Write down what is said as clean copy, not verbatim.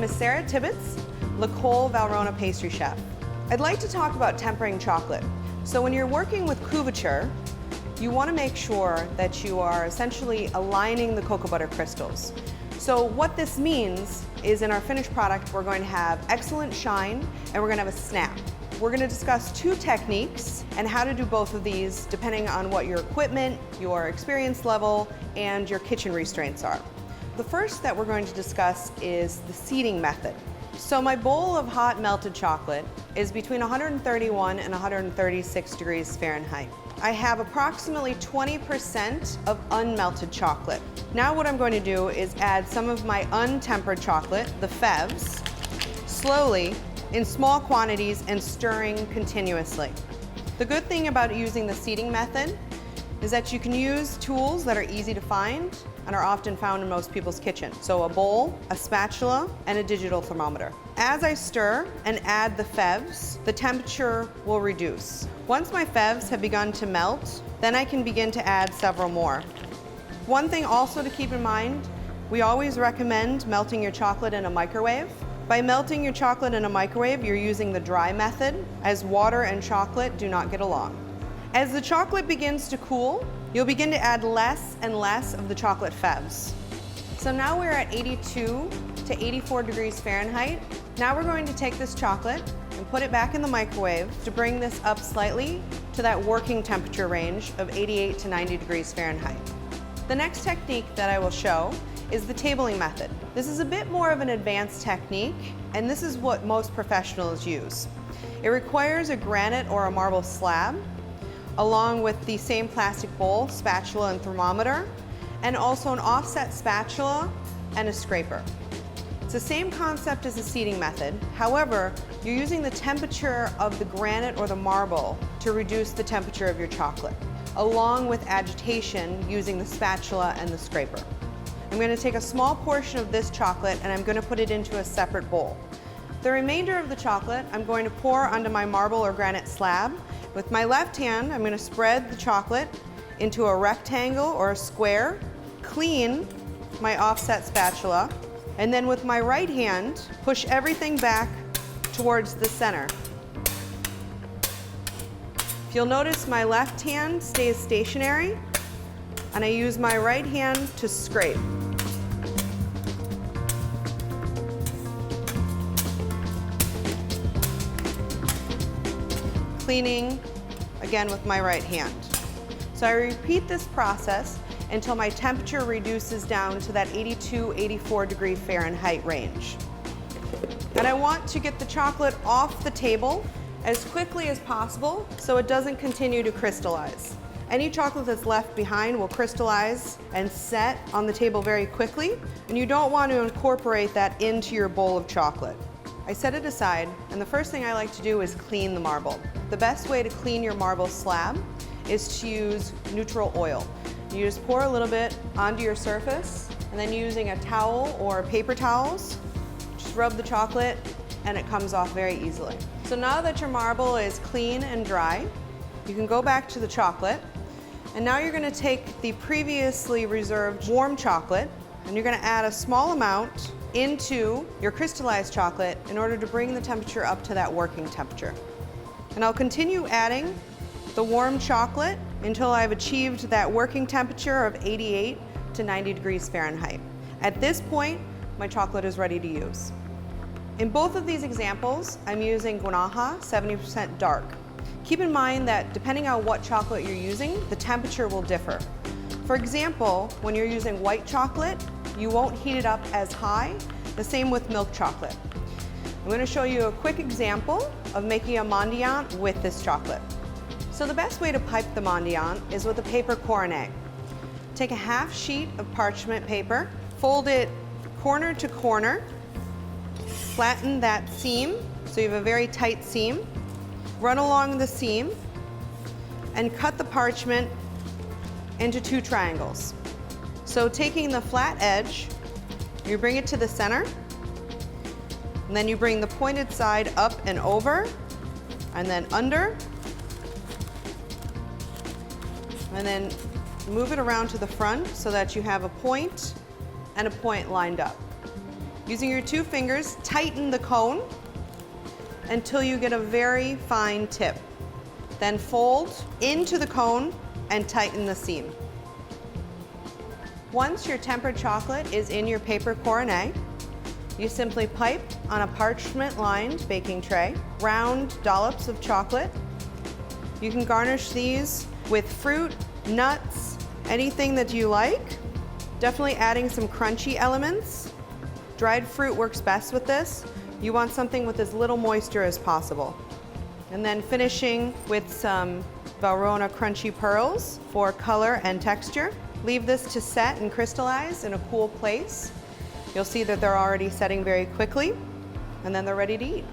is Sarah Tibbetts, Valrhona Pastry Chef. I'd like to talk about tempering chocolate. So when you're working with couverture, you want to make sure that you are essentially aligning the cocoa butter crystals. So what this means is in our finished product, we're going to have excellent shine and we're going to have a snap. We're going to discuss two techniques and how to do both of these depending on what your equipment, your experience level, and your kitchen restraints are. The first that we're going to discuss is the seeding method. So my bowl of hot melted chocolate is between 131 and 136 degrees Fahrenheit. I have approximately 20% of unmelted chocolate. Now what I'm going to do is add some of my untempered chocolate, the FEVs, slowly in small quantities and stirring continuously. The good thing about using the seeding method is that you can use tools that are easy to find and are often found in most people's kitchen. So a bowl, a spatula, and a digital thermometer. As I stir and add the FEVs, the temperature will reduce. Once my FEVs have begun to melt, then I can begin to add several more. One thing also to keep in mind, we always recommend melting your chocolate in a microwave. By melting your chocolate in a microwave, you're using the dry method, as water and chocolate do not get along. As the chocolate begins to cool, you'll begin to add less and less of the chocolate FEVs. So now we're at 82 to 84 degrees Fahrenheit. Now we're going to take this chocolate and put it back in the microwave to bring this up slightly to that working temperature range of 88 to 90 degrees Fahrenheit. The next technique that I will show is the tabling method. This is a bit more of an advanced technique, and this is what most professionals use. It requires a granite or a marble slab, along with the same plastic bowl, spatula, and thermometer, and also an offset spatula and a scraper. It's the same concept as the seeding method. However, you're using the temperature of the granite or the marble to reduce the temperature of your chocolate, along with agitation using the spatula and the scraper. I'm going to take a small portion of this chocolate and I'm going to put it into a separate bowl. The remainder of the chocolate I'm going to pour onto my marble or granite slab. With my left hand, I'm going to spread the chocolate into a rectangle or a square, clean my offset spatula, and then with my right hand, push everything back towards the center. If you'll notice, my left hand stays stationary, and I use my right hand to scrape. Cleaning again with my right hand. So I repeat this process until my temperature reduces down to that 82, 84 degree Fahrenheit range. And I want to get the chocolate off the table as quickly as possible so it doesn't continue to crystallize. Any chocolate that's left behind will crystallize and set on the table very quickly, and you don't want to incorporate that into your bowl of chocolate. I set it aside, and the first thing I like to do is clean the marble. The best way to clean your marble slab is to use neutral oil. You just pour a little bit onto your surface, and then using a towel or paper towels, just rub the chocolate, and it comes off very easily. So now that your marble is clean and dry, you can go back to the chocolate, and now you're going to take the previously reserved warm chocolate, and you're going to add a small amount into your crystallized chocolate in order to bring the temperature up to that working temperature. And I'll continue adding the warm chocolate until I've achieved that working temperature of 88 to 90 degrees Fahrenheit. At this point, my chocolate is ready to use. In both of these examples, I'm using Guanaja 70% dark. Keep in mind that depending on what chocolate you're using, the temperature will differ. For example, when you're using white chocolate, you won't heat it up as high. The same with milk chocolate. I'm going to show you a quick example of making a mendiant with this chocolate. So the best way to pipe the mendiant is with a paper coronet. Take a half sheet of parchment paper, fold it corner to corner, flatten that seam so you have a very tight seam, run along the seam, and cut the parchment into two triangles. So taking the flat edge, you bring it to the center, and then you bring the pointed side up and over, and then under, and then move it around to the front so that you have a point and a point lined up. Using your 2 fingers, tighten the cone until you get a very fine tip. Then fold into the cone and tighten the seam. Once your tempered chocolate is in your paper coronet, you simply pipe on a parchment-lined baking tray round dollops of chocolate. You can garnish these with fruit, nuts, anything that you like. Definitely adding some crunchy elements. Dried fruit works best with this. You want something with as little moisture as possible. And then finishing with some Valrhona crunchy pearls for color and texture. Leave this to set and crystallize in a cool place. You'll see that they're already setting very quickly, and then they're ready to eat.